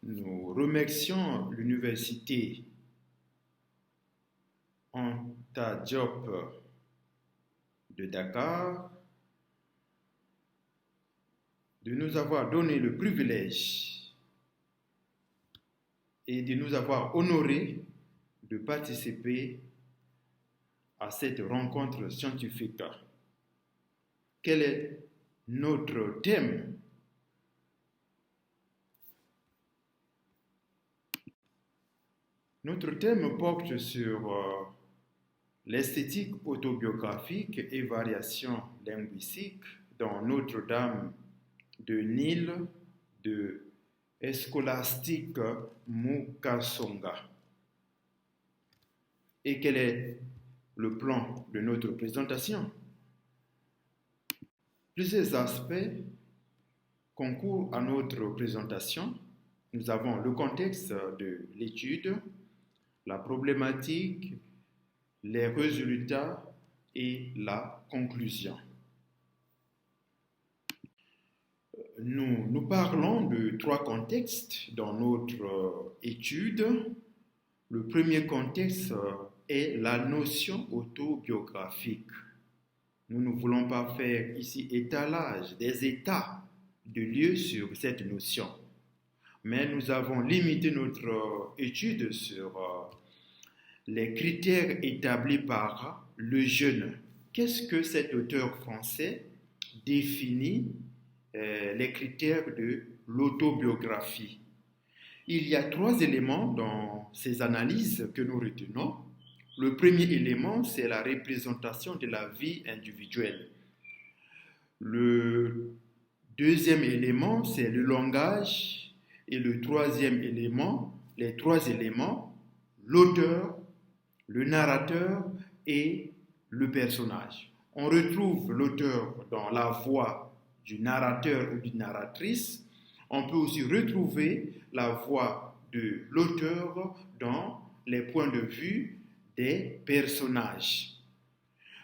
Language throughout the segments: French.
Nous remercions l'Université Anta Diop de Dakar de nous avoir donné le privilège et de nous avoir honorés de participer à cette rencontre scientifique. Quel est notre thème? Notre thème porte sur l'esthétique autobiographique et variation linguistique dans Notre-Dame de Nil de Scholastique Mukasonga. Et quel est le plan de notre présentation? Plusieurs aspects concourent à notre présentation. Nous avons le contexte de l'étude, la problématique, les résultats et la conclusion. Nous parlons de trois contextes dans notre étude. Le premier contexte est la notion autobiographique. Nous ne voulons pas faire ici étalage des états de lieu sur cette notion, mais nous avons limité notre étude sur les critères établis par Le Jeune. Qu'est-ce que cet auteur français définit les critères de l'autobiographie? Il y a trois éléments dans ces analyses que nous retenons. Le premier élément, c'est la représentation de la vie individuelle. Le deuxième élément, c'est le langage. Et le troisième élément, les trois éléments, l'auteur, le narrateur et le personnage. On retrouve l'auteur dans la voix du narrateur ou d'une narratrice. On peut aussi retrouver la voix de l'auteur dans les points de vue des personnages.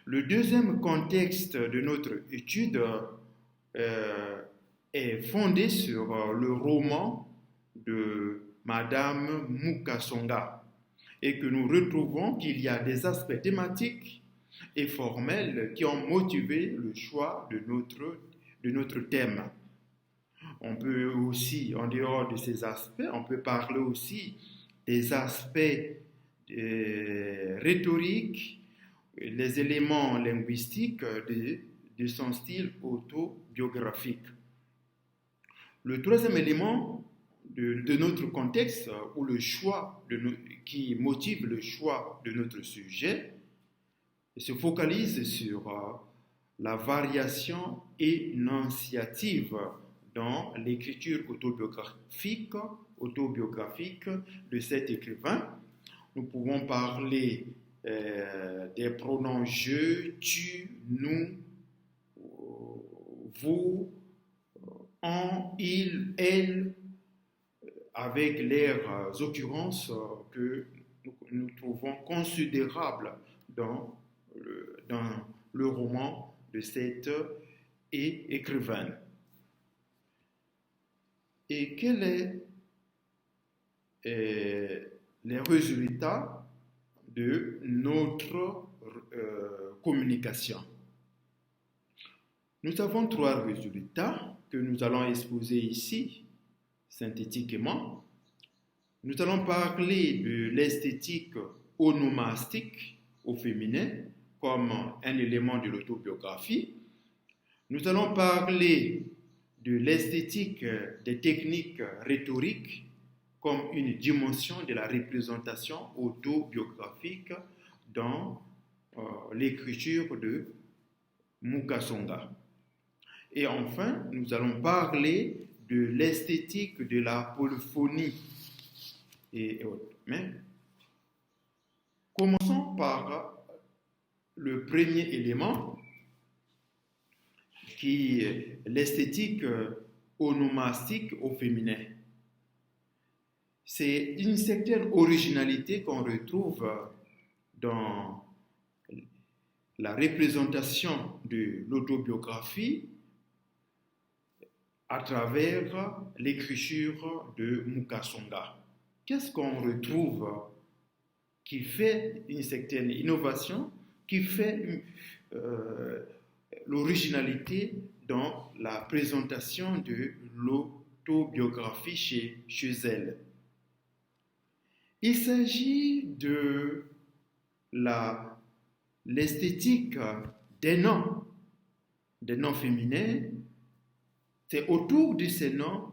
Le deuxième contexte de notre étude est fondé sur le roman de Madame Mukasonga et que nous retrouvons qu'il y a des aspects thématiques et formels qui ont motivé le choix de notre thème. On peut aussi, en dehors de ces aspects, on peut parler aussi des aspects rhétoriques, les éléments linguistiques de son style autobiographique. Le troisième élément de notre contexte ou le choix qui motive le choix de notre sujet se focalise sur la variation énonciative dans l'écriture autobiographique de cet écrivain. Nous pouvons parler des pronoms je, tu, nous, vous, on, il, elle, avec les occurrences que nous trouvons considérables dans le roman de cet écrivain. Et quels sont les résultats de notre communication? Nous avons trois résultats que nous allons exposer ici synthétiquement. Nous allons parler de l'esthétique onomastique au féminin comme un élément de l'autobiographie. Nous allons parler de l'esthétique des techniques rhétoriques comme une dimension de la représentation autobiographique dans l'écriture de Mukasonga. Et enfin, nous allons parler de l'esthétique de la polyphonie et autres. Mais commençons par le premier élément qui est l'esthétique onomastique au féminin. C'est une certaine originalité qu'on retrouve dans la représentation de l'autobiographie à travers l'écriture de Mukasonga. Qu'est-ce qu'on retrouve qui fait une certaine innovation, qui fait l'originalité dans la présentation de l'autobiographie chez elle? Il s'agit de l'esthétique des noms féminins. C'est autour de ces noms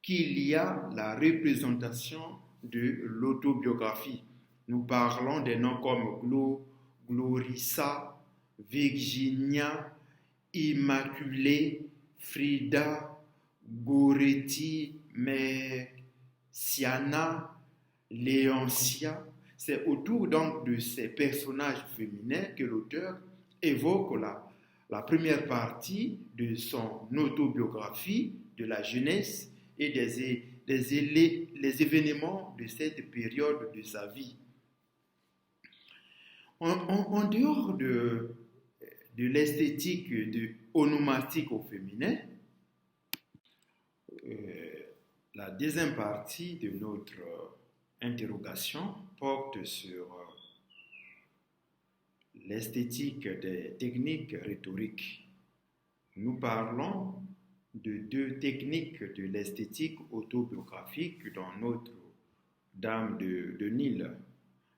qu'il y a la représentation de l'autobiographie. Nous parlons des noms comme Glorissa, Virginia, Immaculée, Frida, Goretti, Messiana, Léoncia. C'est autour donc de ces personnages féminins que l'auteur évoque la première partie de son autobiographie de la jeunesse et les événements de cette période de sa vie. En dehors de l'esthétique onomastique au féminin, la deuxième partie de notre interrogation porte sur l'esthétique des techniques rhétoriques. Nous parlons de deux techniques de l'esthétique autobiographique dans notre Dame de Nil.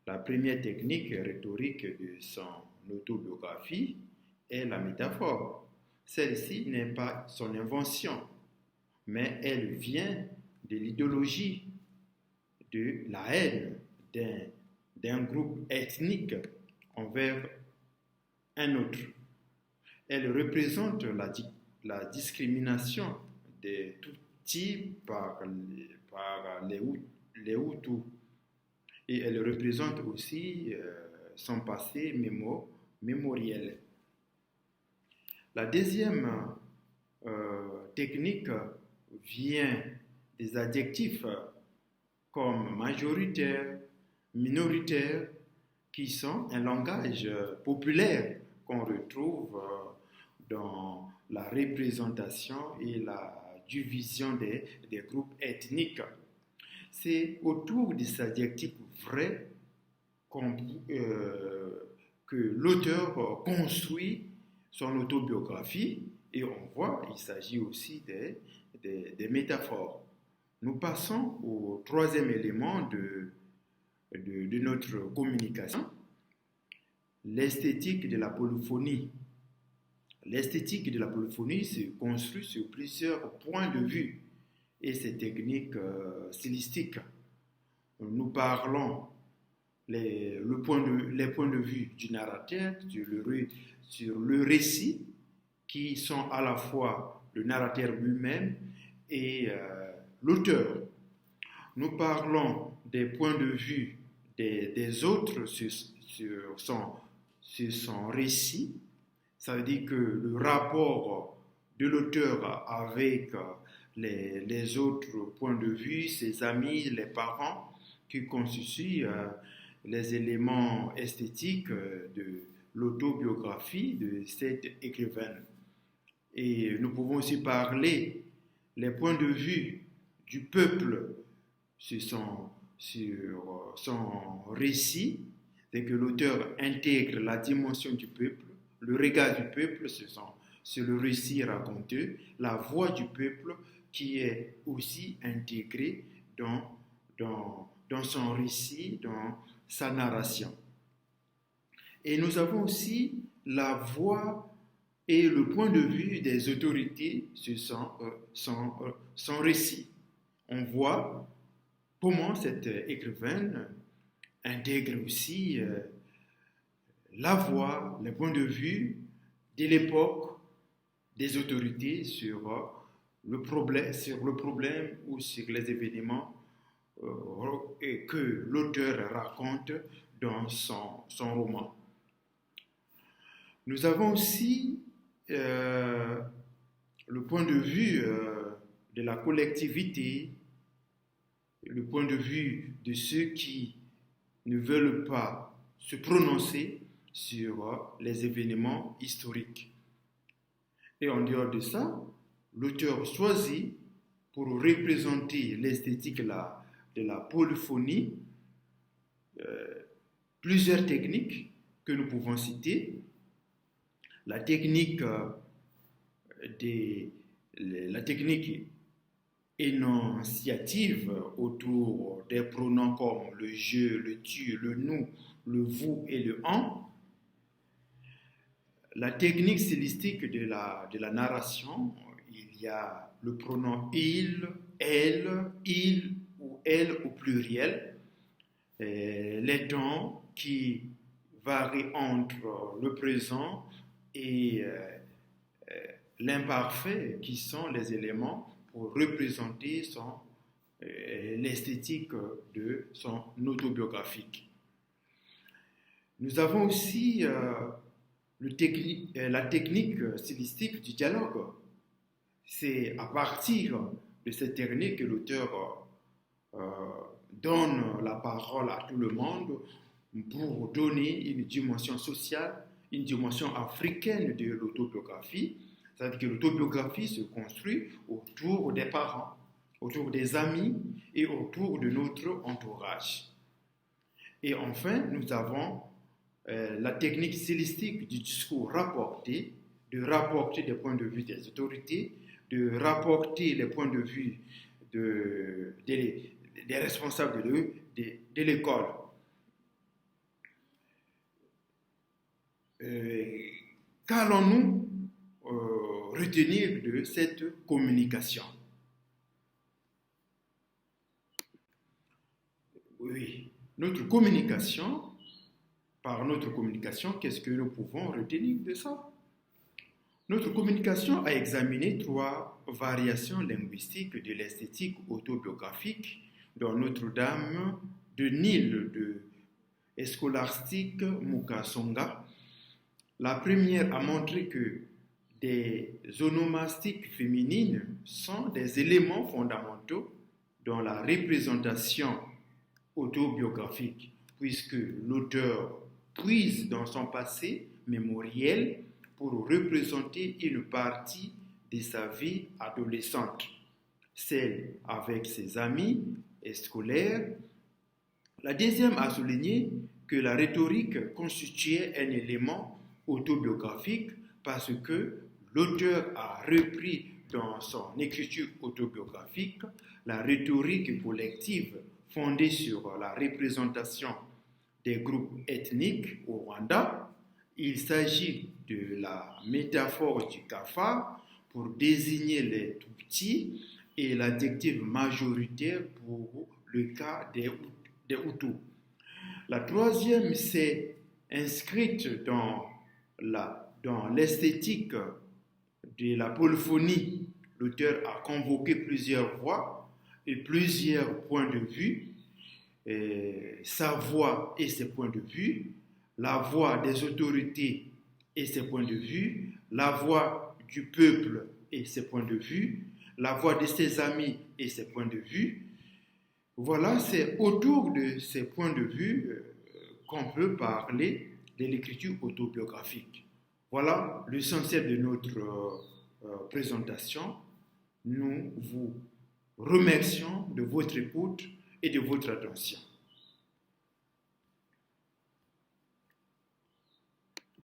La première technique rhétorique de son autobiographie est la métaphore. Celle-ci n'est pas son invention, mais elle vient de l'idéologie de la haine d'un groupe ethnique envers un autre. Elle représente la discrimination de tout type par les Hutus. Et elle représente aussi son passé mémoriel. La deuxième technique vient des adjectifs comme majoritaire, minoritaire, qui sont un langage populaire qu'on retrouve dans la représentation et la division des groupes ethniques. C'est autour des adjectifs vrais que l'auteur construit son autobiographie, et on voit qu'il s'agit aussi des métaphores. Nous passons au troisième élément de notre communication, l'esthétique de la polyphonie. L'esthétique de la polyphonie se construit sur plusieurs points de vue et ses techniques stylistiques. Nous parlons les points de vue du narrateur sur le récit, qui sont à la fois le narrateur lui-même et l'auteur. Nous parlons des points de vue des autres sur son récit. Ça veut dire que le rapport de l'auteur avec les autres points de vue, ses amis, les parents, qui constituent les éléments esthétiques de l'autobiographie de cet écrivain. Et nous pouvons aussi parler les points de vue du peuple sur son récit, c'est que l'auteur intègre la dimension du peuple, le regard du peuple sur le récit raconté, la voix du peuple qui est aussi intégrée dans son récit, dans sa narration. Et nous avons aussi la voix et le point de vue des autorités sur son récit. On voit comment cet écrivain intègre aussi la voix, le point de vue de l'époque des autorités sur le problème ou sur les événements que l'auteur raconte dans son roman. Nous avons aussi le point de vue de la collectivité, le point de vue de ceux qui ne veulent pas se prononcer sur les événements historiques. Et en dehors de ça, l'auteur choisit pour représenter l'esthétique de la polyphonie plusieurs techniques que nous pouvons citer. La technique énonciative autour des pronoms comme le je, le tu, le nous, le vous et le en. La technique stylistique de la narration, il y a le pronom il ou elle au pluriel, les temps qui varient entre le présent et l'imparfait, qui sont les éléments pour représenter l'esthétique de son autobiographique. Nous avons aussi la technique stylistique du dialogue. C'est à partir de cette technique que l'auteur donne la parole à tout le monde pour donner une dimension sociale, une dimension africaine de l'autobiographie. C'est-à-dire que l'autobiographie se construit autour des parents, autour des amis et autour de notre entourage. Et enfin, nous avons la technique stylistique du discours rapporté, de rapporter des points de vue des autorités, de rapporter les points de vue des responsables de l'école. Qu'allons-nous retenir de cette communication? Oui, par notre communication, qu'est-ce que nous pouvons retenir de ça? Notre communication a examiné 3 variations linguistiques de l'esthétique autobiographique dans Notre-Dame de Nil de Scholastique Mukasonga. La première a montré que des onomastiques féminines sont des éléments fondamentaux dans la représentation autobiographique, puisque l'auteur puise dans son passé mémoriel pour représenter une partie de sa vie adolescente, celle avec ses amis et scolaires. La deuxième a souligné que la rhétorique constituait un élément autobiographique parce que l'auteur a repris dans son écriture autobiographique la rhétorique collective fondée sur la représentation des groupes ethniques au Rwanda. Il s'agit de la métaphore du cafard pour désigner les tout-petits et l'adjectif majoritaire pour le cas des Hutus. La troisième s'est inscrite dans l'esthétique de la polyphonie. L'auteur a convoqué plusieurs voix et plusieurs points de vue, sa voix et ses points de vue, la voix des autorités et ses points de vue, la voix du peuple et ses points de vue, la voix de ses amis et ses points de vue. Voilà, c'est autour de ces points de vue qu'on peut parler de l'écriture autobiographique. Voilà l'essentiel de notre présentation. Nous vous remercions de votre écoute et de votre attention.